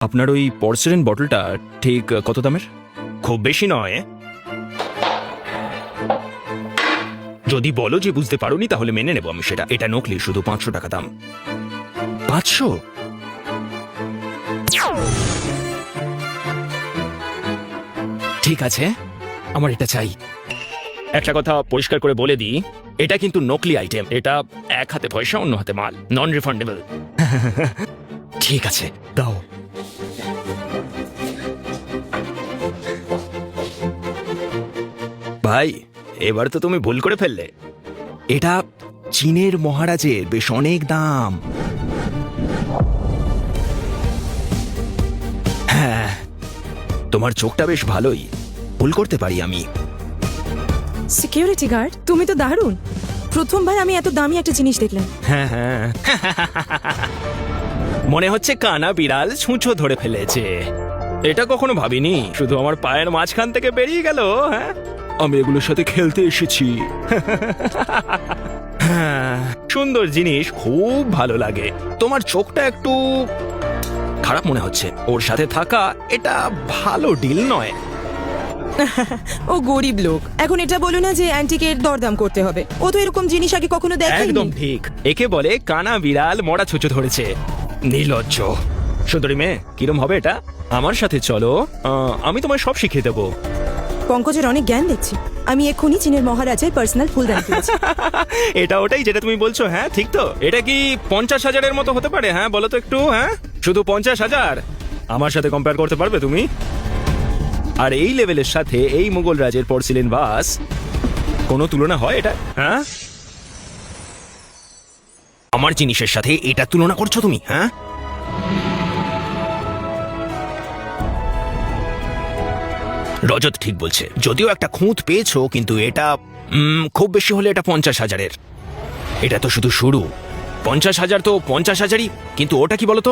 আপনার ওই পর্সেলেন বটলটা ঠিক কত দামের? খুব বেশি নয়। যদি বলো যে বুঝতে পারোনি তাহলে মেনে নেব আমি সেটা। এটা নকলি, শুধু 500 টাকা দাম। 500? ঠিক আছে, আমার এটা চাই। একটা কথা পরিষ্কার করে বলে দিই, এটা কিন্তু নকলি আইটেম। এটা এক হাতে পয়সা, অন্য হাতে মাল, নন রিফান্ডেবল। ঠিক আছে, দাও। ভাই, এবার তো তুমি ভুল করে ফেললে। এটা চীনের মহারাজের, বেশ অনেক দাম। হ্যাঁ, তোমার চোখটা বেশ ভালোই, ভুল করতে পারি আমি। সিকিউরিটি গার্ড, তুমি তো দারুণ। প্রথমবার আমি এত দামি একটা জিনিস দেখলাম। হ্যাঁ হ্যাঁ, মনে হচ্ছে কানা বিড়াল ছুঁচো ধরে ফেলেছে। এটা কখনো ভাবিনি, শুধু আমার পায়ের মাঝখান থেকে বেরিয়ে গেল। হ্যাঁ, আমি এগুলোর সাথে খেলতে এসেছি। হ্যাঁ, সুন্দর জিনিস, খুব ভালো লাগে। তোমার চোখটা একটু খারাপ মনে হচ্ছে। ওর সাথে থাকা এটা ভালো ডিল নয়। ও গরিব লোক। এখন এটা বলো না যে অ্যান্টিকের দরদাম করতে হবে। ও তো এরকম জিনিস আগে কখনো দেখেনি। একদম ঠিক, একে বলে কানা বিড়াল মরা ছুঁচো ধরেছে। নির্লজ্জ। সুন্দরী মেয়ে, কিরম হবে এটা? আমার সাথে চলো, আমি তোমায় সব শিখিয়ে দেবো। পঙ্কজের অনেক জ্ঞান দেখছি। আমি এক্ষুনি চীনের মহারাজের পার্সোনাল ফুলদানি পেয়েছি। এটা ওটাই যেটা তুমি বলছো? হ্যাঁ, ঠিক তো। এটা কি 50,000-এর মতো হতে পারে? হ্যাঁ, বলো তো একটু। হ্যাঁ, শুধু 50,000? আমার সাথে কম্পেয়ার করতে পারবে তুমি? আর এই লেভেলের সাথে এই মুঘল রাজের পর্সিলেন ভাস, কোনো তুলনা হয় এটা? হ্যাঁ, আমার জিনিসের সাথে এটা তুলনা করছো তুমি? হ্যাঁ, রজত ঠিক বলছে। যদিও একটা খুঁত পেয়েছো, কিন্তু এটা খুব বেশি হলে এটা 50,000-এর। এটা তো শুধু শুরু। 50,000 তো 50,000-ই, কিন্তু ওটা কি বলতো?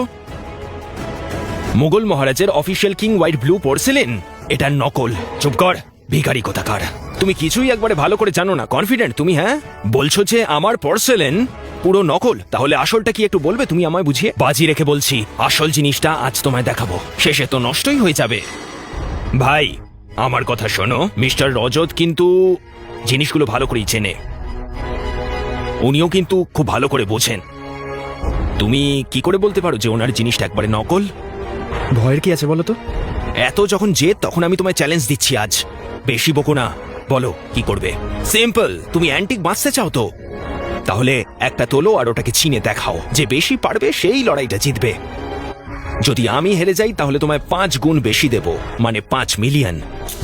মুঘল মহারাজের official king white blue porcelain. এটা নকল। চুপ কর, ভিখারি কোথাকার। তুমি কিছুই একবারে ভালো করে জানো না। কনফিডেন্ট তুমি? হ্যাঁ, বলছো যে আমার পোর্সেলেন পুরো নকল। তাহলে আসলটা কি একটু বলবে তুমি আমায় বুঝিয়ে? বাজি রেখে বলছি, আসল জিনিসটা আজ তোমায় দেখাবো। শেষে তো নষ্টই হয়ে যাবে। ভাই, আমার কথা শোনো। মিস্টার রজত কিন্তু জিনিসগুলো ভালো করেই চেনে। উনিও কিন্তু খুব ভালো করে বোঝেন। তুমি কি করে বলতে পারো যে ওনার জিনিসটা একবারে নকল? ভয়ের কি আছে বলো তো? এত যখন জেদ, তখন আমি তোমায় চ্যালেঞ্জ দিচ্ছি আজ। বেশি বকো না, বলো কি করবে? সিম্পল, তুমি অ্যান্টিক বাঁচতে চাও তো? তাহলে একটা তোলো আর ওটাকে চিনে দেখাও। যে বেশি পারবে সেই লড়াইটা জিতবে। যদি আমি হেরে যাই তাহলে তোমায় 5 গুণ বেশি দেব, মানে 5 মিলিয়ন।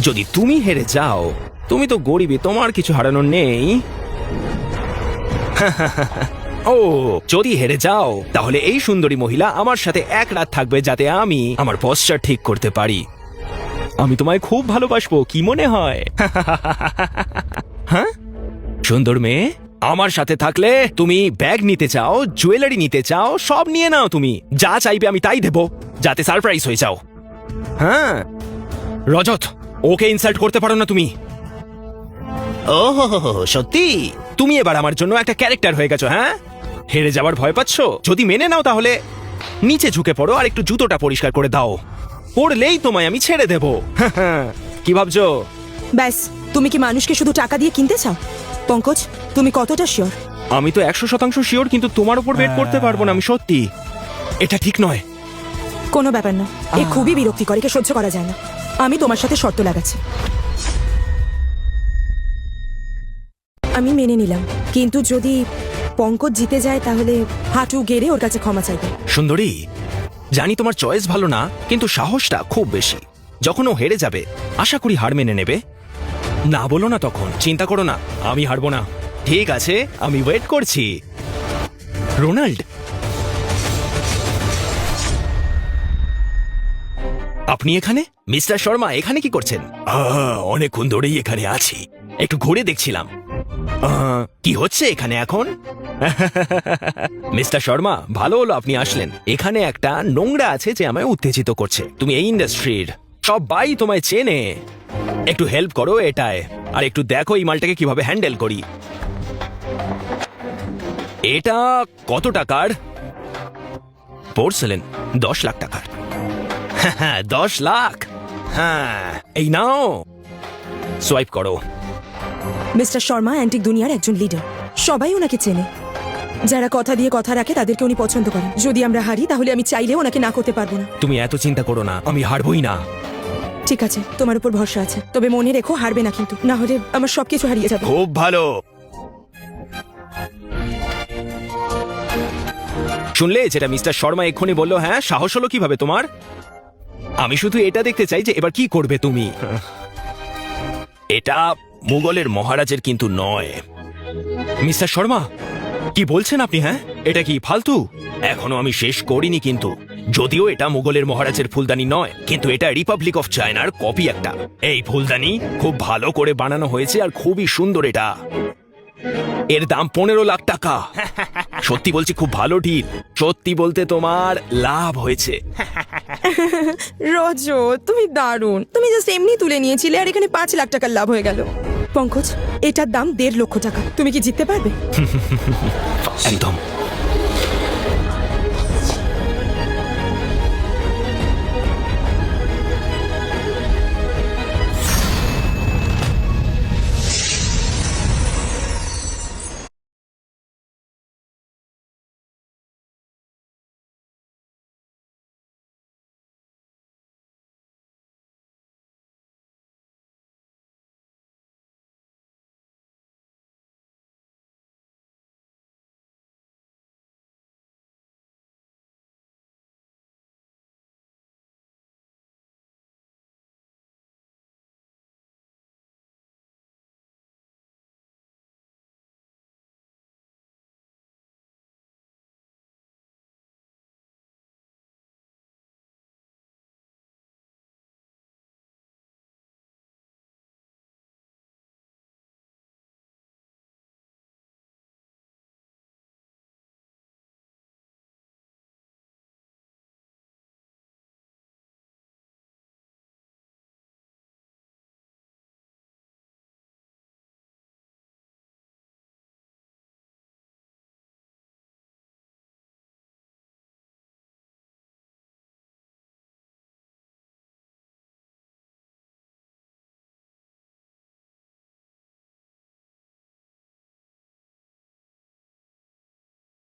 যদি তুমি হেরে যাও, তুমি তো গরিবী, তোমার কিছু হারানোর নেই। ও, যদি হেরে যাও তাহলে এই সুন্দরী মহিলা আমার সাথে এক রাত থাকবে, যাতে আমি আমার পশ্চার ঠিক করতে পারি। আমি তোমায় খুব ভালোবাসবো, কি মনে হয়? হ্যাঁ, সুন্দর মেয়ে, আমার সাথে থাকলে তুমি ব্যাগ নিতে চাও, জুয়েলারি নিতে চাও, সব নিয়ে নাও। তুমি যা চাইবে আমি তাই দেব, যাতে সারপ্রাইজ হয়ে যাও। হ্যাঁ, রজত, ওকে ইনসাল্ট করতে পারো না তুমি। ও হো হো, সত্যি তুমি এবার আমার জন্য একটা ক্যারেক্টার হয়ে গেছো। হ্যাঁ, হেরে যাওয়ার ভয় পাচ্ছ? যদি মেনে নাও তাহলে নিচে ঝুঁকে পড়ো আর একটু জুতোটা পরিষ্কার করে দাও। পড়লেই তোমায় আমি ছেড়ে দেব। কি ভাবছো? ব্যাস, তুমি কি মানুষকে শুধু টাকা দিয়ে কিনতে চাও? পঙ্কজ, তুমি কতটা শিওর? আমি তো 100% শিওর, কিন্তু তোমার উপর বেট করতে পারবো না আমি। সত্যি এটা ঠিক নয়। কোনো ব্যাপার না, এ খুবই বিরক্তিকর, একে সহ্য করা যায় না। আমি তোমার সাথে শর্ত লাগাচ্ছি। আমি মেনে নিলাম, কিন্তু যদি পঙ্কজ জিতে যায় তাহলে হাঁটু গেড়ে ওর কাছে ক্ষমা চাইবে। সুন্দরী, জানি তোমার চয়েস ভালো না, কিন্তু সাহসটা খুব বেশি। যখন ও হেরে যাবে, আশা করি হার মেনে নেবে। না বলো না তখন। চিন্তা করো না, আমি হারবো না। ঠিক আছে, আমি ওয়েট করছি। রোনাল্ড, আপনি এখানে? মিস্টার শর্মা এখানে কি করছেন? অনেকক্ষণ ধরেই এখানে আছি, একটু ঘুরে দেখছিলাম। কি হচ্ছে এখানে এখন? মিস্টার শর্মা, ভালো হলো আপনি আসলেন। এখানে একটা নোংরা আছে যে আমায় উত্তেজিত করছে। তুমি এই ইন্ডাস্ট্রির, সবাই তোমায় চেনে। একটু হেল্প করো এটায়, আর একটু দেখো এই মালটাকে কিভাবে হ্যান্ডেল করি। এটা কত টাকার? পোর্সেলেন 10 লাখ টাকার। হ্যাঁ 10 লাখ। হ্যাঁ এই নাও, সোয়াইপ করো। মিস্টার শর্মা অ্যান্টিক দুনিয়ার একজন লিডার, সবাই ওনাকে চেনে। যারা কথা দিয়ে কথা রাখে তাদেরকে উনি পছন্দ করেন। যদি আমরা হারি তাহলে আমি চাইলেও ওনাকে না করতে পারবো না। তুমি এত চিন্তা করো না, আমি হারবই না। ঠিক আছে, তোমার উপর ভরসা আছে, তবে মনে রেখো হারবে না কিন্তু, না হলে আমার সবকিছু হারিয়ে যাবে। খুব ভালো। শুনলে যেটা মিস্টার শর্মা এক্ষুনি বললো? হ্যাঁ, সাহস হলো কিভাবে তোমার? আমি শুধু এটা দেখতে চাই যে এবার কি করবে তুমি। এটা মুঘলের মহারাজের কিন্তু নয়। মিস্টার শর্মা কি বলছেন আপনি? হ্যাঁ, এটা কি ফালতু? এখনো আমি শেষ করিনি কিন্তু। যদিও এটা মুঘলের মহারাজের ফুলদানি নয়, কিন্তু এটা রিপাবলিক অফ চায়নার কপি একটা। এই ফুলদানি খুব ভালো করে বানানো হয়েছে আর খুবই সুন্দর। এটা এর দাম 15 লাখ টাকা। সত্যি বলছি, খুব ভালো ডিল। সত্যি বলতে তোমার লাভ হয়েছে। রজ, তুমি দারুণ। তুমি জাস্ট এমনি তুলে নিয়েছিলে আর এখানে 5 লাখ টাকার লাভ হয়ে গেল। পঙ্কজ, এটার দাম 1.5 লক্ষ টাকা। তুমি কি জিততে পারবে? একদম।